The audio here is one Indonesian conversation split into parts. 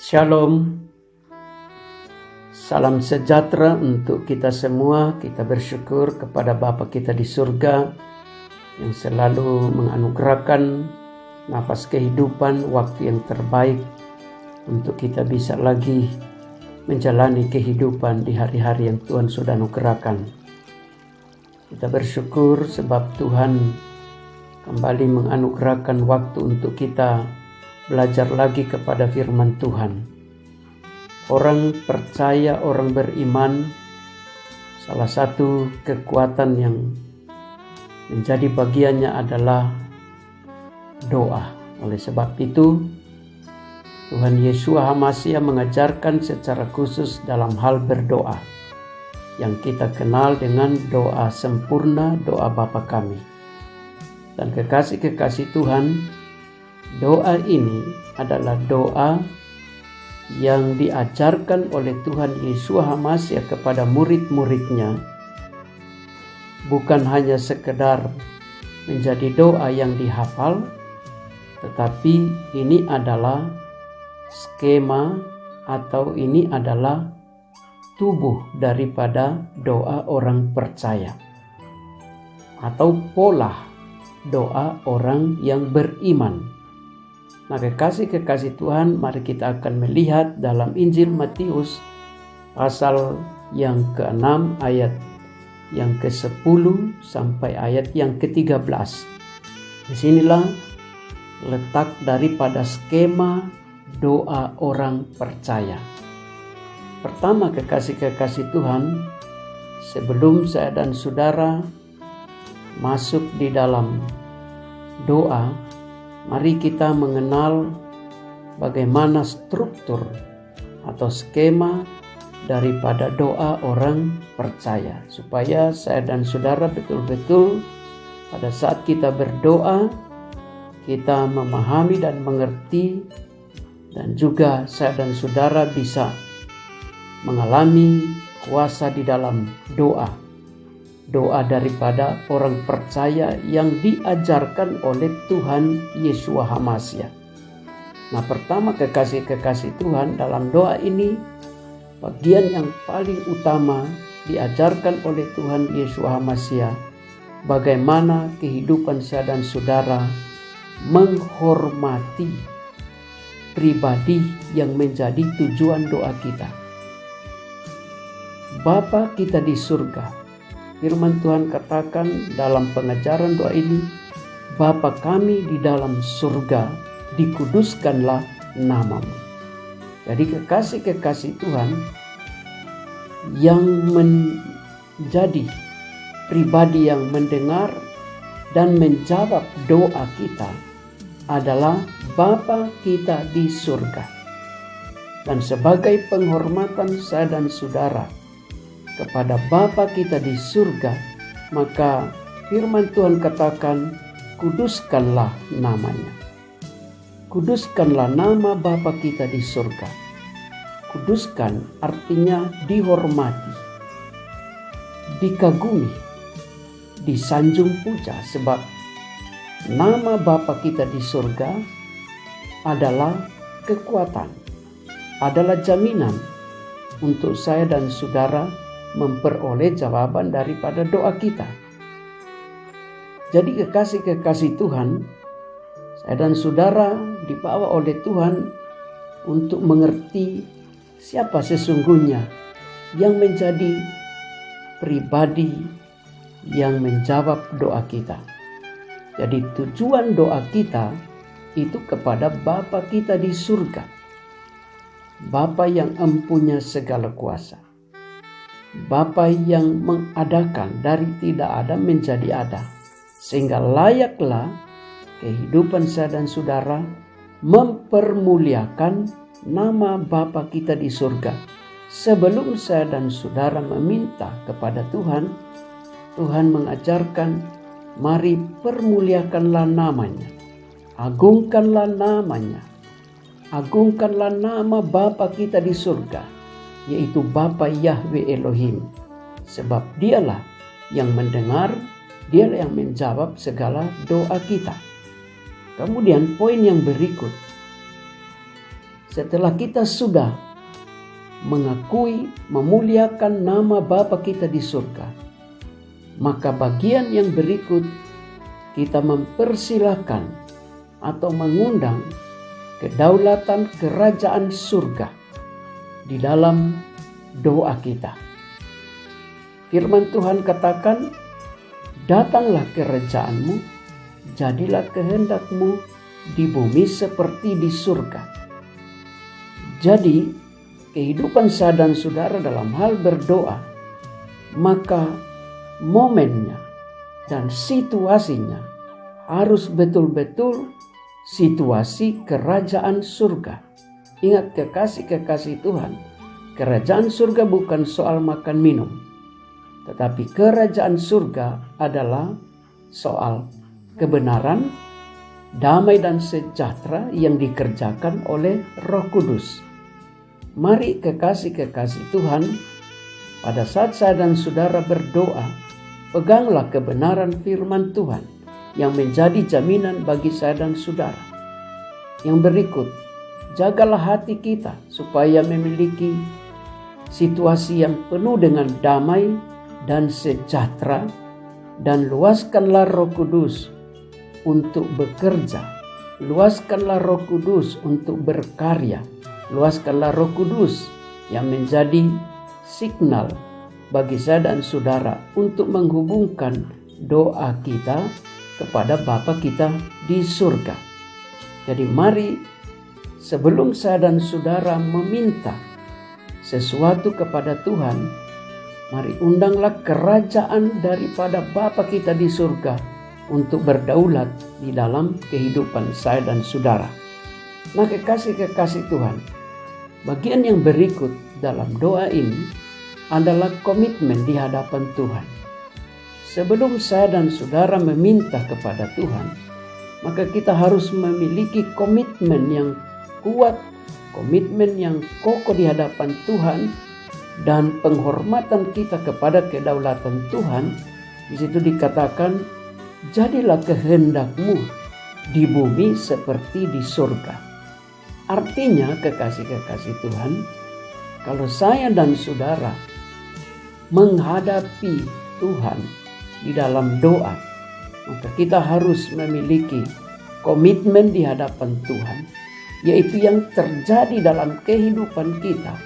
Shalom, salam sejahtera untuk kita semua. Kita bersyukur kepada Bapa kita di surga yang selalu menganugerahkan nafas kehidupan, waktu yang terbaik untuk kita bisa lagi menjalani kehidupan di hari-hari yang Tuhan sudah anugerahkan. Kita bersyukur sebab Tuhan kembali menganugerahkan waktu untuk kita belajar lagi kepada firman Tuhan. Orang percaya, orang beriman, salah satu kekuatan yang menjadi bagiannya adalah doa. Oleh sebab itu, Tuhan Yesus HaMasiah mengajarkan secara khusus dalam hal berdoa, yang kita kenal dengan doa sempurna, doa Bapa kami. Dan kekasih-kekasih Tuhan, doa ini adalah doa yang diajarkan oleh Tuhan Yesus HaMasiah kepada murid-muridnya, bukan hanya sekedar menjadi doa yang dihafal, tetapi ini adalah skema atau ini adalah tubuh daripada doa orang percaya atau pola doa orang yang beriman. Nah, kekasih-kekasih Tuhan, mari kita akan melihat dalam Injil Matius pasal yang ke-6 ayat yang ke-10 sampai ayat yang ke-13. Disinilah letak daripada skema doa orang percaya. Pertama, kekasih-kekasih Tuhan, sebelum saya dan saudara masuk di dalam doa, mari kita mengenal bagaimana struktur atau skema daripada doa orang percaya, supaya saya dan saudara betul-betul pada saat kita berdoa kita memahami dan mengerti, dan juga saya dan saudara bisa mengalami kuasa di dalam doa daripada orang percaya yang diajarkan oleh Tuhan Yesus HaMasiah. Nah, pertama, kekasih-kekasih Tuhan, dalam doa ini bagian yang paling utama diajarkan oleh Tuhan Yesus HaMasiah, bagaimana kehidupan saya dan saudara menghormati pribadi yang menjadi tujuan doa kita. Bapa kita di surga, firman Tuhan katakan dalam pengajaran doa ini, Bapa kami di dalam surga, dikuduskanlah namamu. Jadi kekasih-kekasih Tuhan, yang menjadi pribadi yang mendengar dan menjawab doa kita adalah Bapa kita di surga. Dan sebagai penghormatan saya dan saudara kepada Bapa kita di surga, maka firman Tuhan katakan, kuduskanlah namanya. Kuduskanlah nama Bapa kita di surga. Kuduskan artinya dihormati, dikagumi, disanjung puja, sebab nama Bapa kita di surga adalah kekuatan, adalah jaminan untuk saya dan saudara memperoleh jawaban daripada doa kita. Jadi kekasih-kekasih Tuhan, saya dan saudara dibawa oleh Tuhan untuk mengerti siapa sesungguhnya yang menjadi pribadi yang menjawab doa kita. Jadi tujuan doa kita itu kepada Bapa kita di surga, Bapa yang empunya segala kuasa, Bapa yang mengadakan dari tidak ada menjadi ada, sehingga layaklah kehidupan saya dan saudara mempermuliakan nama Bapa kita di surga. Sebelum saya dan saudara meminta kepada Tuhan, Tuhan mengajarkan, mari permuliakanlah namanya, agungkanlah namanya, agungkanlah nama Bapa kita di surga, yaitu Bapa Yahweh Elohim. Sebab dialah yang mendengar, dialah yang menjawab segala doa kita. Kemudian poin yang berikut, setelah kita sudah mengakui, memuliakan nama Bapa kita di surga, maka bagian yang berikut kita mempersilahkan atau mengundang kedaulatan kerajaan surga di dalam doa kita. Firman Tuhan katakan, datanglah kerajaanmu, jadilah kehendakmu di bumi seperti di surga. Jadi, kehidupan saya dan saudara dalam hal berdoa, maka momennya dan situasinya harus betul-betul situasi kerajaan surga. Ingat kekasih-kekasih Tuhan, kerajaan surga bukan soal makan minum, tetapi kerajaan surga adalah soal kebenaran, damai dan sejahtera yang dikerjakan oleh Roh Kudus. Mari kekasih-kekasih Tuhan, pada saat saya dan saudara berdoa, peganglah kebenaran firman Tuhan yang menjadi jaminan bagi saya dan saudara. Yang berikut, jagalah hati kita supaya memiliki situasi yang penuh dengan damai dan sejahtera, dan luaskanlah Roh Kudus untuk bekerja, luaskanlah Roh Kudus untuk berkarya, luaskanlah Roh Kudus yang menjadi signal bagi saya dan saudara untuk menghubungkan doa kita kepada Bapa kita di surga. Jadi mari sebelum saya dan saudara meminta sesuatu kepada Tuhan, mari undanglah kerajaan daripada Bapa kita di surga untuk berdaulat di dalam kehidupan saya dan saudara. Nah, kekasih-kekasih Tuhan, bagian yang berikut dalam doa ini adalah komitmen di hadapan Tuhan. Sebelum saya dan saudara meminta kepada Tuhan, maka kita harus memiliki komitmen yang kuat, komitmen yang kokoh di hadapan Tuhan, dan penghormatan kita kepada kedaulatan Tuhan. Di situ dikatakan, jadilah kehendakmu di bumi seperti di surga. Artinya kekasih-kekasih Tuhan, kalau saya dan saudara menghadapi Tuhan di dalam doa, maka kita harus memiliki komitmen di hadapan Tuhan, yaitu yang terjadi dalam kehidupan kita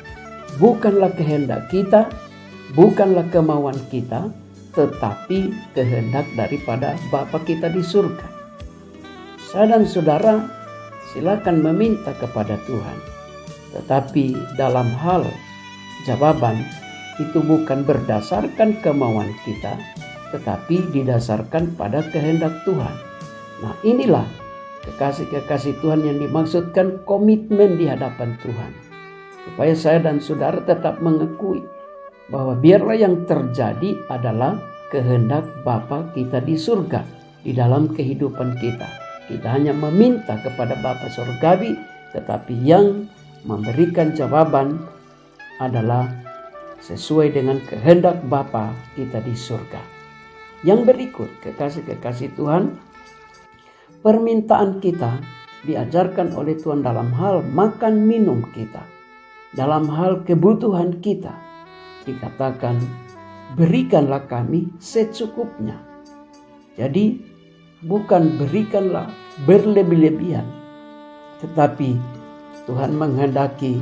bukanlah kehendak kita, bukanlah kemauan kita, tetapi kehendak daripada Bapa kita di surga. Saya dan saudara silakan meminta kepada Tuhan, tetapi dalam hal jawaban itu bukan berdasarkan kemauan kita, tetapi didasarkan pada kehendak Tuhan. Nah, inilah kekasih-kekasih Tuhan yang dimaksudkan komitmen di hadapan Tuhan. Supaya saya dan saudara tetap mengakui bahwa biarlah yang terjadi adalah kehendak Bapa kita di surga di dalam kehidupan kita. Kita hanya meminta kepada Bapa Surgawi, tetapi yang memberikan jawaban adalah sesuai dengan kehendak Bapa kita di surga. Yang berikut, kekasih-kekasih Tuhan, permintaan kita diajarkan oleh Tuhan dalam hal makan minum kita. Dalam hal kebutuhan kita, dikatakan, berikanlah kami secukupnya. Jadi, bukan berikanlah berlebih-lebihan, tetapi Tuhan menghendaki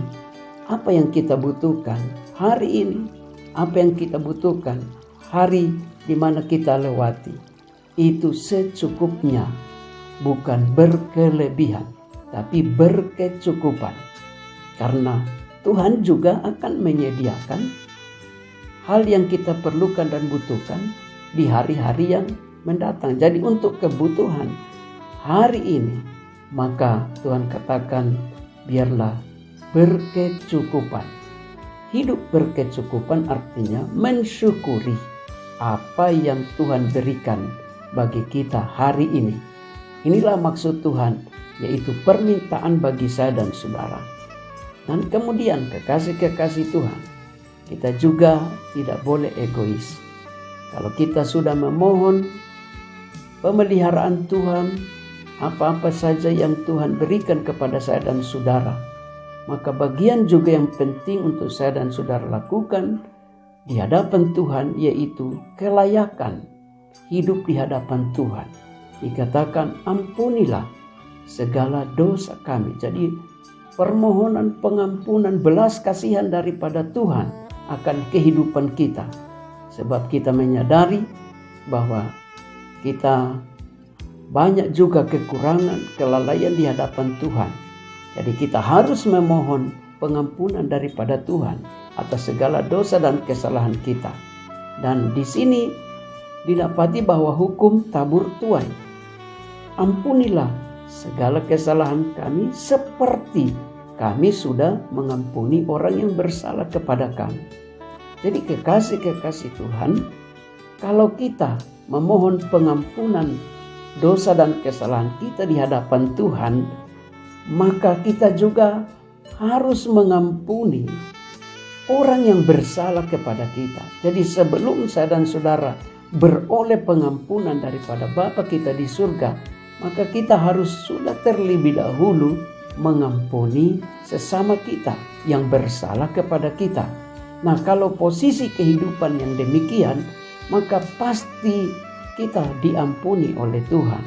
apa yang kita butuhkan hari ini, apa yang kita butuhkan hari di mana kita lewati, itu secukupnya, bukan berkelebihan, tapi berkecukupan. Karena Tuhan juga akan menyediakan hal yang kita perlukan dan butuhkan di hari-hari yang mendatang. Jadi untuk kebutuhan hari ini, maka Tuhan katakan, biarlah berkecukupan. Hidup berkecukupan artinya mensyukuri apa yang Tuhan berikan bagi kita hari ini. Inilah maksud Tuhan, yaitu permintaan bagi saya dan saudara. Dan kemudian kekasih-kekasih Tuhan, kita juga tidak boleh egois. Kalau kita sudah memohon pemeliharaan Tuhan, apa-apa saja yang Tuhan berikan kepada saya dan saudara, maka bagian juga yang penting untuk saya dan saudara lakukan di hadapan Tuhan, yaitu kelayakan hidup di hadapan Tuhan. Dikatakan, ampunilah segala dosa kami. Jadi permohonan pengampunan, belas kasihan daripada Tuhan akan kehidupan kita. Sebab kita menyadari bahwa kita banyak juga kekurangan, kelalaian di hadapan Tuhan. Jadi kita harus memohon pengampunan daripada Tuhan atas segala dosa dan kesalahan kita. Dan di sini didapati bahwa hukum tabur tuai. Ampunilah segala kesalahan kami seperti kami sudah mengampuni orang yang bersalah kepada kami. Jadi kekasih-kekasih Tuhan, kalau kita memohon pengampunan dosa dan kesalahan kita di hadapan Tuhan, maka kita juga harus mengampuni orang yang bersalah kepada kita. Jadi sebelum saya dan saudara beroleh pengampunan daripada Bapa kita di surga, maka kita harus sudah terlebih dahulu mengampuni sesama kita yang bersalah kepada kita. Nah, kalau posisi kehidupan yang demikian, maka pasti kita diampuni oleh Tuhan.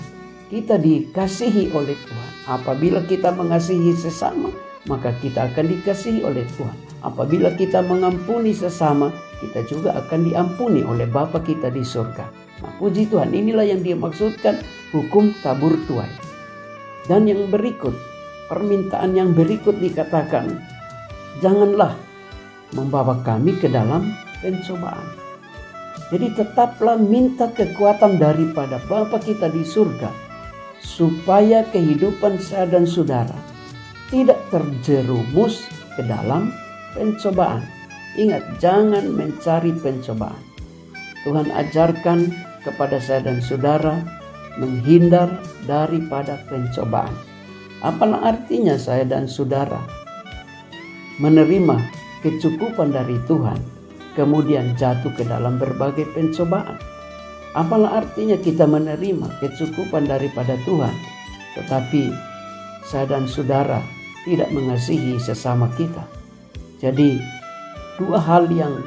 Kita dikasihi oleh Tuhan. Apabila kita mengasihi sesama, maka kita akan dikasihi oleh Tuhan. Apabila kita mengampuni sesama, kita juga akan diampuni oleh Bapa kita di surga. Nah, puji Tuhan, inilah yang dimaksudkan hukum tabur tuai. Dan yang berikut, permintaan yang berikut dikatakan, janganlah membawa kami ke dalam pencobaan. Jadi tetaplah minta kekuatan daripada Bapa kita di surga, supaya kehidupan saya dan saudara tidak terjerumus ke dalam pencobaan. Ingat, jangan mencari pencobaan. Tuhan ajarkan kepada saya dan saudara menghindar daripada pencobaan. Apalah artinya saya dan saudara menerima kecukupan dari Tuhan, kemudian jatuh ke dalam berbagai pencobaan? Apalah artinya kita menerima kecukupan daripada Tuhan, tetapi saya dan saudara tidak mengasihi sesama kita? Jadi dua hal yang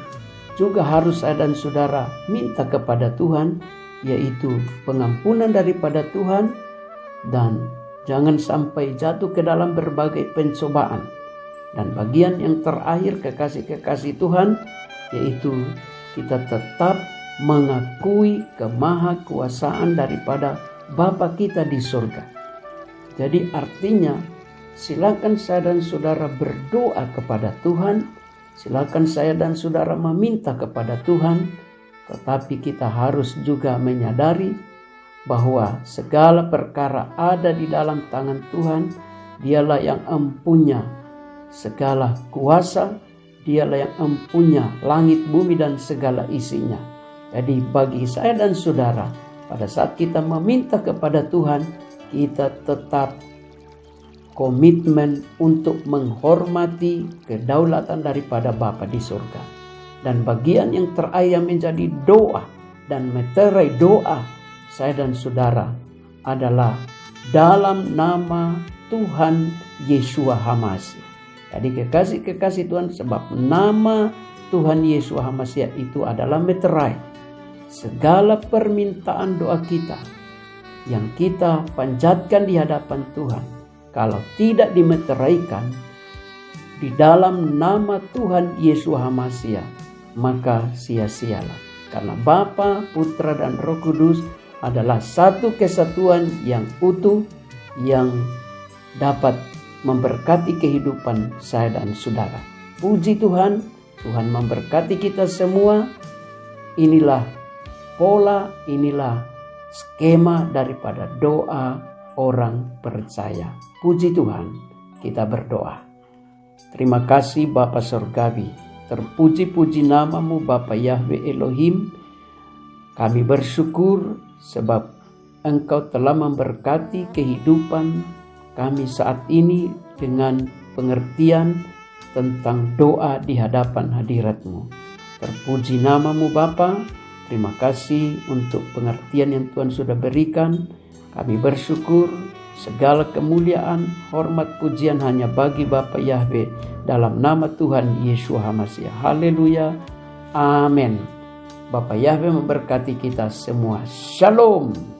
juga harus saya dan saudara minta kepada Tuhan, yaitu pengampunan daripada Tuhan dan jangan sampai jatuh ke dalam berbagai pencobaan. Dan bagian yang terakhir, kekasih-kekasih Tuhan, yaitu kita tetap mengakui kemahakuasaan daripada Bapa kita di surga. Jadi artinya, silakan saya dan saudara berdoa kepada Tuhan, silakan saya dan saudara meminta kepada Tuhan, tetapi kita harus juga menyadari bahwa segala perkara ada di dalam tangan Tuhan. Dialah yang empunya segala kuasa, dialah yang empunya langit, bumi, dan segala isinya. Jadi bagi saya dan saudara, pada saat kita meminta kepada Tuhan, kita tetap komitmen untuk menghormati kedaulatan daripada Bapa di surga. Dan bagian yang terakhir yang menjadi doa dan meterai doa saya dan saudara adalah dalam nama Tuhan Yeshua HaMasiah. Jadi kekasih-kekasih Tuhan, sebab nama Tuhan Yesus HaMasiah itu adalah meterai. Segala permintaan doa kita yang kita panjatkan di hadapan Tuhan, kalau tidak dimeteraikan di dalam nama Tuhan Yesus HaMasiah, maka sia-sialah. Karena Bapa, Putra, dan Roh Kudus adalah satu kesatuan yang utuh, yang dapat memberkati kehidupan saya dan saudara. Puji Tuhan, Tuhan memberkati kita semua. Inilah pola, inilah skema daripada doa orang percaya. Puji Tuhan, kita berdoa. Terima kasih Bapa Surgawi. Terpuji-puji namamu Bapa Yahweh Elohim. Kami bersyukur sebab Engkau telah memberkati kehidupan kami saat ini dengan pengertian tentang doa di hadapan hadirat-Mu. Terpuji namamu Bapa. Terima kasih untuk pengertian yang Tuhan sudah berikan. Kami bersyukur segala kemuliaan, hormat, pujian hanya bagi Bapa Yahweh dalam nama Tuhan Yesus HaMasiah. Haleluya. Amin. Bapa Yahweh memberkati kita semua. Shalom.